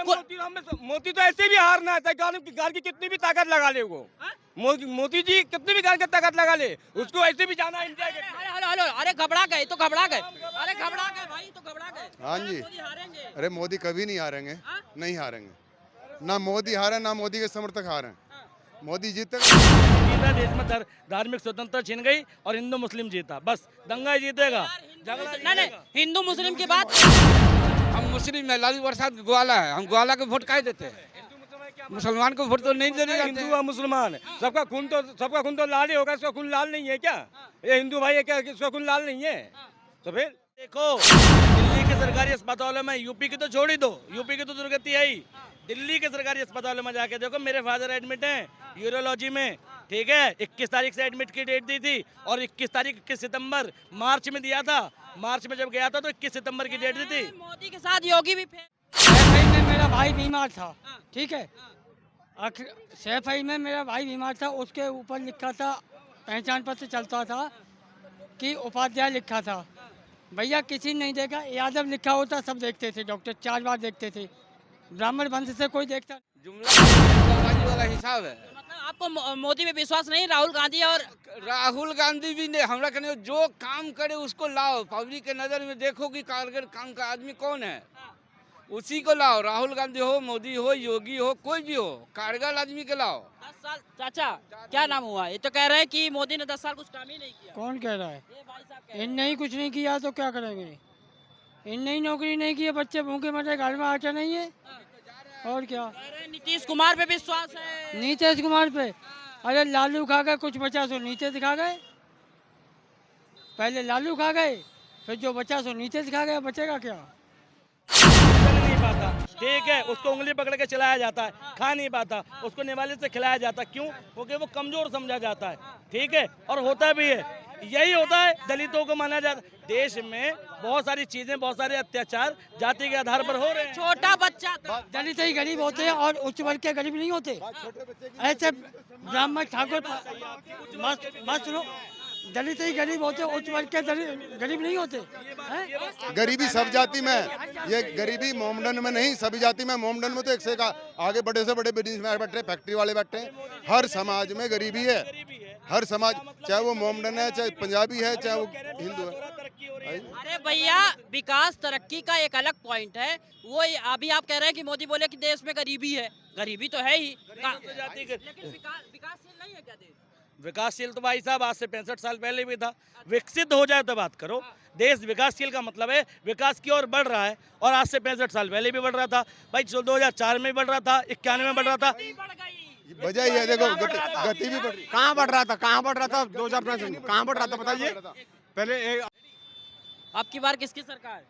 मोदी तो ऐसे भी हारना है, गाल की कितनी भी ताकत लगा ले वो। मोदी जी कितनी भी गाल की ताकत लगा ले, उसको ऐसे भी जाना इंडिया के। हेलो हेलो, अरे घबरा गए तो घबरा गए, अरे घबरा गए भाई तो घबरा गए। हाँ जी। मोदी हारेंगे। अरे मोदी कभी नहीं हारेंगे, हाँ? नहीं हारेंगे। ना मोदी हारे ना मोदी के समर्थक हारे। मोदी जीतेगा। जीता, देश में धार्मिक स्वतंत्रता छिन गई और हिंदू मुस्लिम जीता, बस दंगा जीतेगा। नहीं नहीं, हिंदू मुस्लिम की बात हम मुस्लिम है, लालू प्रसाद ग्वाला है, हम ग्वाला को वोट काहे देते हैं? मुसलमान को वोट तो नहीं देने जाते हिंदू और मुसलमान सबका खून तो लाल ही होगा, इसका खून लाल नहीं है क्या? ये हिंदू भाई है क्या, इसका खून लाल नहीं है? तो फिर देखो, दिल्ली के सरकारी अस्पतालों में, यूपी की तो छोड़ ही दो, यूपी की तो दुर्गति है ही, दिल्ली के सरकारी अस्पतालों में जाके देखो, मेरे फादर एडमिट हैं यूरोलॉजी में, ठीक है। 21 तारीख से एडमिट की डेट दी थी और 21 सितंबर मार्च में दिया था। मार्च में जब गया था तो 21 सितंबर की डेट दी थी। मोदी के साथ योगी भी सैफई में मेरा भाई बीमार था, ठीक है। सैफई में मेरा भाई बीमार था, उसके ऊपर लिखा था, पहचान पत्र चलता था कि उपाध्याय लिखा था। भैया किसी नहीं देखा, यादव लिखा होता सब देखते थे, डॉक्टर 4 बार देखते थे, ब्राह्मण वंश से कोई देखता। जुमला वाला हिसाब है। मतलब आपको मोदी में विश्वास नहीं, राहुल गांधी और राहुल गांधी भी नहीं, हमरा कहने जो काम करे उसको लाओ, पब्लिक के नजर में देखो कि कारगर काम का आदमी कौन है, उसी को लाओ। राहुल गांधी हो, मोदी हो, योगी हो, कोई भी हो, कारगर आदमी के लाओ। 10 साल चाचा क्या नाम हुआ, ये तो कह रहे हैं कि मोदी ने 10 साल कुछ काम ही नहीं किया। कौन कह रहा है? ये भाई साहब कह रहे हैं। इनने ही कुछ नहीं किया तो क्या करेंगे? इनने ही नौकरी नहीं की, बच्चे भूखे मरे, घर में आटा नहीं है, और क्या। कह रहे हैं नीतीश कुमार पे विश्वास है। नीतीश कुमार पे? अरे लालू खा गए, कुछ बचा सो नीतीश खा गए। पहले लालू खा गए, फिर जो बचा सो नीतीश खा गया, बचेगा क्या? चल नहीं पाता, ठीक है, उसको उंगली पकड़ के चलाया जाता है, खा नहीं पाता, उसको निवाले से खिलाया जाता है, क्यों? क्योंकि वो कमजोर समझा जाता है, ठीक है, और होता भी है, यही होता है। दलितों को माना जाता, देश में बहुत सारी चीजें, बहुत सारे अत्याचार जाति के आधार पर हो रहे हैं। छोटा बच्चा दलित ही गरीब होते हैं और उच्च वर्ग के गरीब नहीं होते। ऐसे ब्राह्मण ठाकुर मस्त लोग दलित ही गरीब होते, उच्च वर्ग के गरीब नहीं होते हैं? गरीबी सब जाति में, ये गरीबी मोमडन में नहीं, सभी जाति में। मोमडन में तो एक से का आगे बड़े से बड़े बिजनेसमैन बैठे, फैक्ट्री वाले बैठे हैं। हर समाज में गरीबी है, हर समाज, चाहे वो मोमडन है, चाहे पंजाबी है, चाहे वो हिंदू है। अरे भैया, विकास तरक्की का एक अलग पॉइंट है, वो अभी आप कह रहे हैं कि मोदी बोले कि देश में गरीबी है, गरीबी तो है ही, लेकिन विकासशील नहीं है क्या देश? विकासशील तो भाई साहब आज से 65 साल पहले भी था। विकसित हो जाए तो बात करो। देश विकासशील का मतलब है विकास की ओर बढ़ रहा है, और आज से 65 साल पहले भी बढ़ रहा था भाई। 2004 में भी बढ़ रहा था, 91 में बढ़ रहा था। वजह ये देखो, गति भी बढ़ रही। कहाँ बढ़ रहा था, कहाँ बढ़ रहा था? 2005 कहाँ बढ़ रहा था बताइए पहले। आपकी बार किसकी सरकार?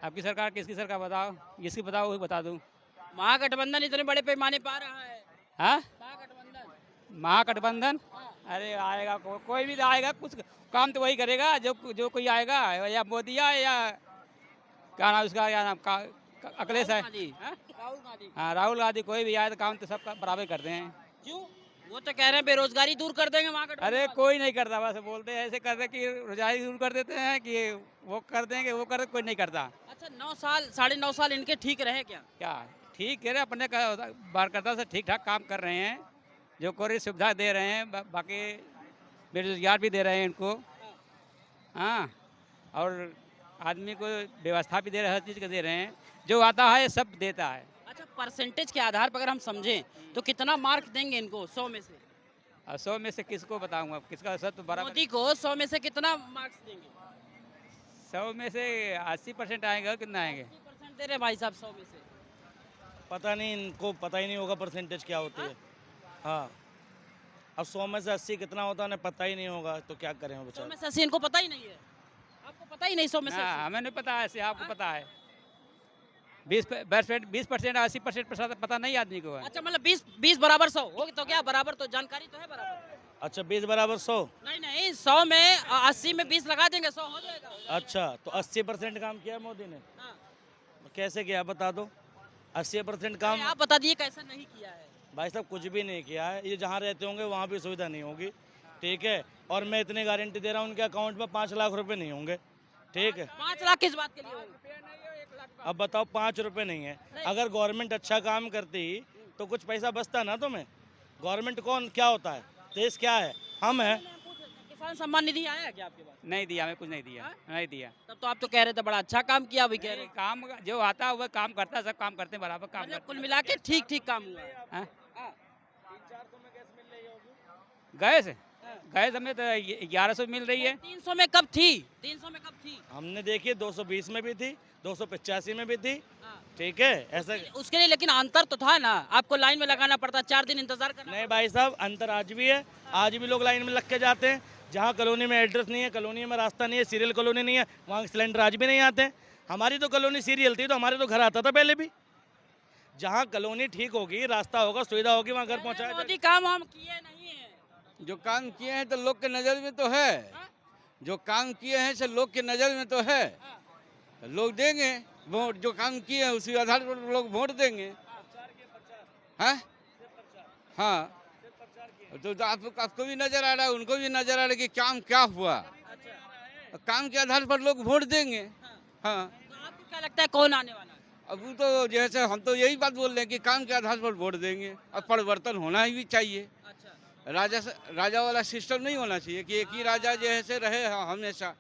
आपकी सरकार किसकी सरकार बताओ, जिसकी बताओ वही बता दूं। महागठबंधन इतने बड़े पैमाने पा रहा है। हाँ, महागठबंधन महागठबंधन, अरे आएगा कोई भी आएगा, कुछ काम तो वही करेगा जो कोई आएगा, या मोदी आए या क्या नाम उसका, क्या नाम अखिलेश है, राहुल गांधी। हाँ राहुल गांधी, कोई भी आए तो काम तो सब बराबर करते हैं। क्यों? वो तो कह रहे हैं बेरोजगारी दूर कर देंगे महागठबंधन। अरे कोई नहीं करता, बस बोलते हैं ऐसे करते कि रोजगारी दूर कर देते हैं कि वो कर देंगे, वो कर, कोई नहीं करता। अच्छा, 9 साल 9.5 साल इनके ठीक रहे क्या? क्या ठीक कह रहे, अपने बारकर्ता से ठीक ठाक काम कर रहे हैं, जो कोई सुविधा दे रहे हैं, बाकी बेरोजगार भी दे रहे हैं इनको, हाँ, और आदमी को व्यवस्था भी दे रहे हैं, हर चीज़ का दे रहे हैं, जो आता है सब देता है। अच्छा, परसेंटेज के आधार पर अगर हम समझें तो कितना मार्क देंगे इनको 100 में से? 100 में से किसको बताऊंगा, किसका सब तो बराबर। मोदी को 100 में से कितना मार्क्स देंगे? 100 में से 80% आएंगे, कितना आएंगे? 80% दे रहे भाई साहब 100 में से। पता नहीं, इनको पता ही नहीं होगा परसेंटेज क्या होती है। हाँ, अब 100 में से 80 कितना होता है उन्हें पता ही नहीं होगा, तो क्या करें 100 बेचारे। में से 80 इनको पता ही नहीं है। आपको पता ही नहीं 100 में से 80? हमें नहीं पता है, ऐसे आपको पता है। 20% 80% पता नहीं आदमी को है। अच्छा, मतलब 20 बराबर 100 हो तो क्या बराबर, तो जानकारी तो है बराबर। अच्छा, 20 बराबर 100। नहीं, 100 में 80 में 20 लगा देंगे, 100 हो जाएगा। अच्छा, तो 80% काम किया मोदी ने। हाँ। कैसे किया बता दो। 80% काम आप बता दिए कैसे नहीं किया है। भाई साहब कुछ भी नहीं किया है। ये जहाँ रहते होंगे वहाँ भी सुविधा नहीं होगी, ठीक है। और मैं इतनी गारंटी दे रहा हूँ उनके अकाउंट में 5 लाख रुपए नहीं होंगे, ठीक है। 5 लाख किस बात के लिए होंगे? अब बताओ 5 रुपए नहीं है। अगर गवर्नमेंट अच्छा काम करती तो कुछ पैसा बचता ना तुम्हें। गवर्नमेंट कौन क्या होता है, देश क्या है, हम हैं। किसान सम्मान निधि आया है क्या आपके पास? नहीं दिया, हमें कुछ नहीं दिया, नहीं दिया। तब तो आप तो कह रहे थे बड़ा अच्छा काम किया, अभी कह रहे हैं काम जो आता है वह काम करता है, सब काम करते हैं, बराबर काम मतलब करते कुल मिला के ठीक ठीक काम हुआ है। हैं। हाँ? हाँ। गैस गैस हमें तो 1100 मिल रही है। 300 में कब थी? 300 में कब थी? हमने देखी 220 में भी थी, 285 में भी थी, हाँ। ठीक है ऐसा। उसके लिए लेकिन अंतर तो था ना, आपको लाइन में लगाना पड़ता, 4 दिन इंतजार करना। नहीं भाई साहब, अंतर आज भी है। आज भी लोग लाइन में लग के जाते हैं। जहाँ कॉलोनी में एड्रेस नहीं है, कॉलोनी में रास्ता नहीं है, सीरियल कॉलोनी नहीं है, वहाँ सिलेंडर आज भी नहीं आते हैं। हमारी तो कॉलोनी सीरियल थी तो हमारे तो घर आता था पहले भी। जहाँ कॉलोनी ठीक होगी, रास्ता होगा, सुविधा होगी, वहाँ घर पहुँचाया जाएगा। मोदी काम हम किए नहीं है। जो काम किए हैं तो लोग के नज़र में तो है, जो काम किए हैं से लोग के नज़र में तो है, तो लोग देंगे वोट। जो काम किए हैं उसी आधार पर लोग वोट देंगे। हाँ हाँ, तो आपको भी नजर आ रहा है, उनको भी नजर आ रहा है कि काम क्या हुआ। काम के आधार पर लोग वोट देंगे। हाँ, तो आपको क्या लगता है कौन आने वाला है? अब वो तो जैसे हम तो यही बात बोल रहे हैं कि काम के आधार पर वोट देंगे। अब परिवर्तन होना ही भी चाहिए। अच्छा। राजा वाला सिस्टम नहीं होना चाहिए कि एक ही राजा जैसे रहे हमेशा।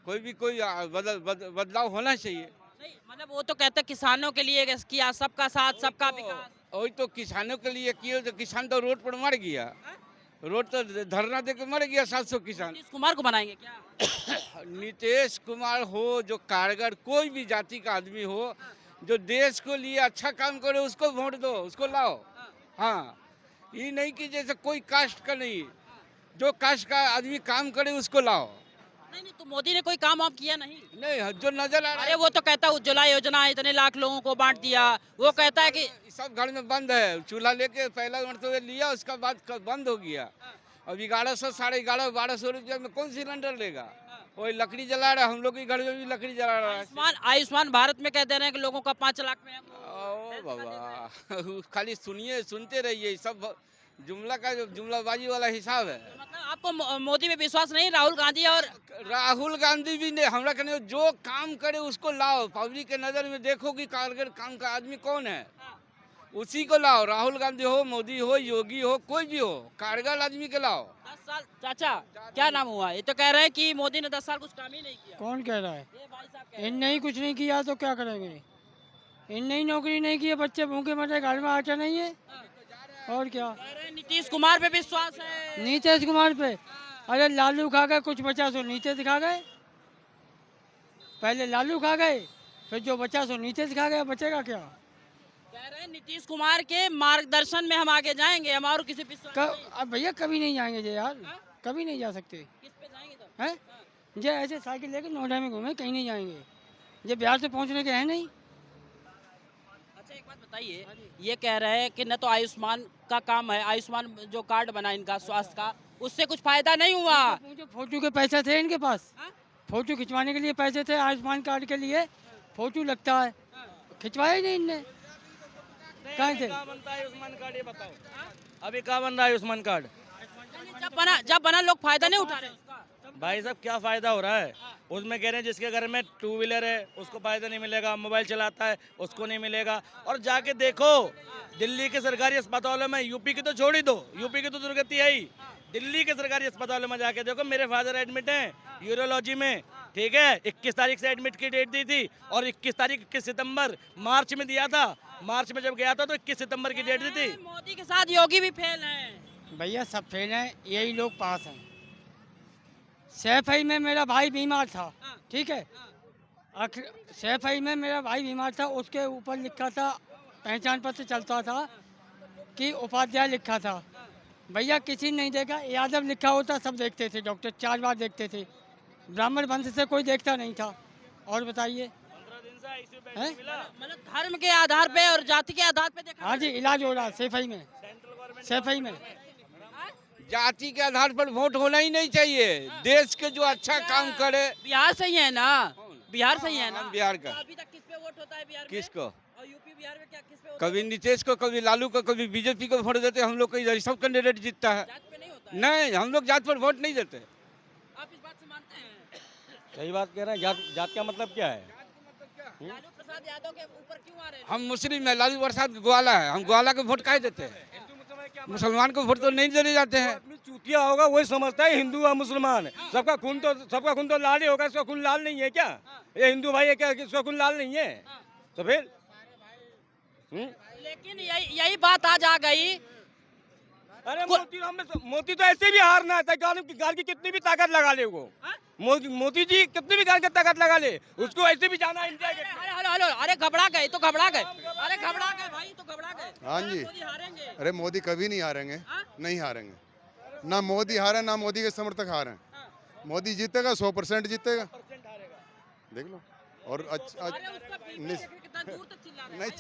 कोई बदलाव होना चाहिए। नहीं मतलब वो तो कहते हैं किसानों के लिए किया, सबका साथ सबका विकास। वही तो किसानों के लिए किए, तो किसान तो रोड पर मर गया। रोड तो धरना दे के मर गया 700 किसान। नीतीश कुमार को बनाएंगे क्या? नीतीश कुमार हो, जो कारगर कोई भी जाति का आदमी हो, जो देश को लिए अच्छा काम करे उसको वोट दो, उसको लाओ। हाँ, ये नहीं कि जैसे कोई कास्ट का नहीं, जो कास्ट का आदमी काम करे उसको लाओ। नहीं तो मोदी ने कोई काम आप किया नहीं? नहीं, जो नजर आ रहा अरे वो तो कहता है उज्ज्वला योजना इतने लाख लोगों को बांट दिया, वो कहता है कि सब घर में बंद है। चूल्हा लेके पहला मरतबा लिया, उसका बाद बंद हो गया। अब 1100, 1150, 1200 रुपया में कौन सिलेंडर लेगा? वही लकड़ी जला रहा है, हम लोग के घर में भी लकड़ी जला रहा है। आयुष्मान भारत में कह दे रहे हैं कि लोगों का 5 लाख में ओ बाबा, खाली सुनिए, सुनते रहिए, सब जुमला का जुमलाबाजी वाला हिसाब है। मतलब आपको मोदी में विश्वास नहीं? राहुल गांधी और राहुल गांधी भी ने हमरा कहने जो काम करे उसको लाओ। पब्लिक के नजर में देखो कि कारगर काम का आदमी कौन है, उसी को लाओ। राहुल गांधी हो, मोदी हो, योगी हो, कोई भी हो, कारगर आदमी के लाओ। 10 साल चाचा क्या नाम हुआ? ये तो कह रहे हैं कि मोदी ने 10 साल कुछ काम ही नहीं किया। कौन कह रहा है? ये भाई साहब कह रहे हैं। इनने ही कुछ नहीं किया तो क्या करेंगे? इनने ही नौकरी नहीं की है, बच्चे भूखे मरे, घर में आटा नहीं है, और क्या? कह रहे हैं नीतीश कुमार पे विश्वास है। नीतीश कुमार पे? अरे लालू खा गए, कुछ बचा सो नीतीश खा गए। पहले लालू खा गए, फिर जो बचा सो नीतीश खा गया, बचेगा क्या? कह रहे हैं नीतीश कुमार के मार्गदर्शन में हम आगे जाएंगे, हम और किसी विश्वास नहीं। अब भैया कभी नहीं जाएंगे जी यार, कभी नहीं जा सकते किस पे जाएंगे तो? हैं? जे ऐसे साइकिल लेके नोएडा में घूमे, कहीं नहीं जाएंगे। ये बिहार से पहुंचने के हैं नहीं। अच्छा एक बात बताइए, ये कह रहे हैं कि न तो आयुष्मान का काम है, आयुष्मान जो कार्ड बना इनका स्वास्थ्य का, उससे कुछ फायदा नहीं हुआ। मुझे फोटो के पैसे थे इनके पास, हाँ? फोटो खिंचवाने के लिए पैसे थे, आयुष्मान कार्ड के लिए फोटो लगता है, खिंचवाया ही नहीं इनने। कहाँ थे? कहाँ बनता है आयुष्मान कार्ड, ये बताओ। अभी कहाँ बन रहा है आयुष्मान कार्ड? जब बना लोग फायदा नहीं उठा रहे उसका। भाई साहब क्या फायदा हो रहा है उसमें? कह रहे हैं जिसके घर में 2 व्हीलर है उसको फायदा नहीं मिलेगा, मोबाइल चलाता है उसको नहीं मिलेगा। और जाके देखो दिल्ली के सरकारी अस्पतालों में, यूपी की तो छोड़ ही दो, यूपी की तो दुर्गति है ही, दिल्ली के सरकारी अस्पतालों में जाके देखो। मेरे फादर एडमिट हैं यूरोलॉजी में, ठीक है, 21 तारीख से एडमिट की डेट दी थी और 21 तारीख 21 सितंबर मार्च में दिया था। मार्च में जब गया था तो 21 सितंबर की डेट दी थी। मोदी के साथ योगी भी फेल है। भैया सब फेल हैं, यही लोग पास हैं। सैफई में मेरा भाई बीमार था, ठीक है, सैफई में मेरा भाई बीमार था, उसके ऊपर लिखा था, पहचान पत्र चलता था कि उपाध्याय लिखा था। भैया किसी ने नहीं देखा, यादव लिखा होता सब देखते थे, डॉक्टर 4 बार देखते थे, ब्राह्मण वंश से कोई देखता नहीं था। और बताइए, मतलब धर्म के आधार पे और जाति के आधार पे देखा। हाँ जी, इलाज हो रहा है सैफई में, सैफई में। जाति के आधार पर वोट होना ही नहीं चाहिए। देश के जो अच्छा काम करे। बिहार से ही है ना, बिहार से ही है ना। बिहार का अभी तक किस पे वोट होता है बिहार में? किसको? और यूपी बिहार में क्या किस पे होता कभी नीतीश को, कभी लालू को, कभी बीजेपी को वोट देते। हम लोग को इधर सब कैंडिडेट जीतता है। जात पे नहीं होता है? नहीं, हम लोग जात पर वोट नहीं देते। आप इस बात से मानते हैं? सही बात कह रहे हैं। जात का मतलब क्या है? लालू प्रसाद यादव के ऊपर क्यों आ रहे हैं? हम मुस्लिम है, लालू प्रसाद ग्वाला है, हम ग्वाला को वोट काहे देते हैं? मुसलमान को वोट तो नहीं देने जाते हैं। आदमी चूतिया होगा वही समझता है हिंदू और मुसलमान सबका खून तो लाल ही होगा, इसका खून लाल नहीं है क्या? ये हिंदू भाई है क्या, इसका खून लाल नहीं है? तो फिर लेकिन यही बात आज आ गई। अरे मोदी तो ऐसे भी हारना है, गाल की कितनी भी ताकत लगा ले वो। मोदी जी कितनी भी गाल की ताकत लगा ले, उसको ऐसे भी जाना है इंडिया के। हेलो हेलो, अरे घबरा गए तो घबरा गए, अरे घबरा गए भाई तो घबरा गए। हाँ जी। मोदी हारेंगे? अरे मोदी कभी नहीं हारेंगे, नहीं हारेंगे। ना मोदी हारे ना मोदी के समर्थक हारे। मोदी जीतेगा, 100% जीतेगा, देख लो। और अच्छा कितना दूर तक चिल्ला रहे हैं? नहीं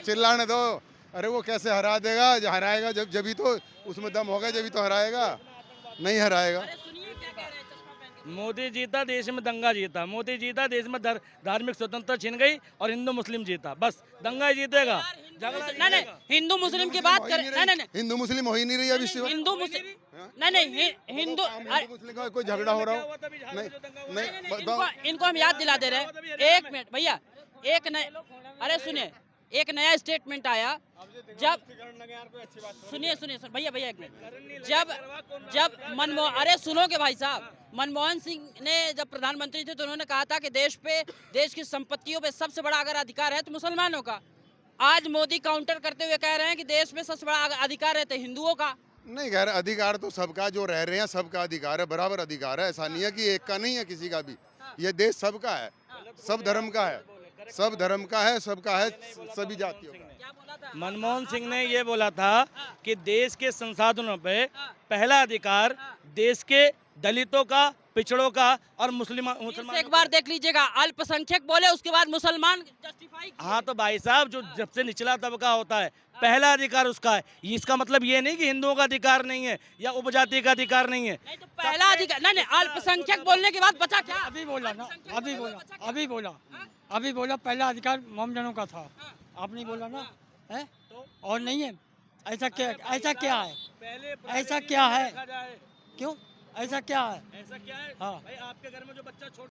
चिल्लाने दो। अरे वो कैसे हरा देगा, हराएगा जब तो उसमें दम होगा, जब तो हराएगा, नहीं हराएगा। अरे सुनिए क्या कह रहे हैं चश्मा पहन के। मोदी जीता, देश में दंगा जीता। मोदी जीता, देश में धार्मिक स्वतंत्रता छिन गई और हिंदू मुस्लिम जीता। बस दंगा जीतेगा, नहीं नहीं, हिंदू मुस्लिम की बात कर, नहीं नहीं, हिंदू मुस्लिम हो ही नहीं रही अभी से। हिंदू मुस्लिम नहीं, हिंदू मुस्लिम का कोई झगड़ा हो रहा हो, नहीं इनको हम याद दिला दे रहे हैं। एक मिनट भैया, अरे सुनिए, एक नया स्टेटमेंट आया जब, सुनिए भैया एक मिनट, जब अरे सुनोगे भाई साहब, मनमोहन सिंह ने जब प्रधानमंत्री थे तो उन्होंने कहा था कि देश की संपत्तियों पे सबसे बड़ा अगर अधिकार है तो मुसलमानों का। आज मोदी काउंटर करते हुए कह रहे हैं कि देश में सबसे बड़ा अधिकार है तो हिंदुओं का। नहीं कह रहे, अधिकार तो सबका, जो रह रहे हैं सबका अधिकार है, बराबर अधिकार है। ऐसा नहीं है कि एक का नहीं है, किसी का भी। ये देश सबका है, सब धर्म का है, सब धर्म का है, सबका है, सभी जातियों का। मनमोहन सिंह ने ये बोला था कि देश के संसाधनों पे पहला अधिकार देश के दलितों का, पिछड़ों का और मुसलमान। एक बार देख लीजिएगा, अल्पसंख्यक बोले, उसके बाद मुसलमान जस्टिफाई। हाँ तो भाई साहब, जो जब से निचला तबका होता है पहला अधिकार उसका है। इसका मतलब ये नहीं कि हिंदुओं का अधिकार नहीं है या उपजाति का अधिकार नहीं है। नहीं तो पहला अधिकार, नहीं अल्पसंख्यक बोलने के बाद बचा क्या? अभी बोला ना, अभी बोला पहला अधिकार मोमडनों का था। आपने बोला ना, है और नहीं है? ऐसा क्या है? ऐसा क्या है? क्यों ऐसा क्या है? ऐसा क्या है? हाँ भाई आपके घर में जो बच्चा छोटा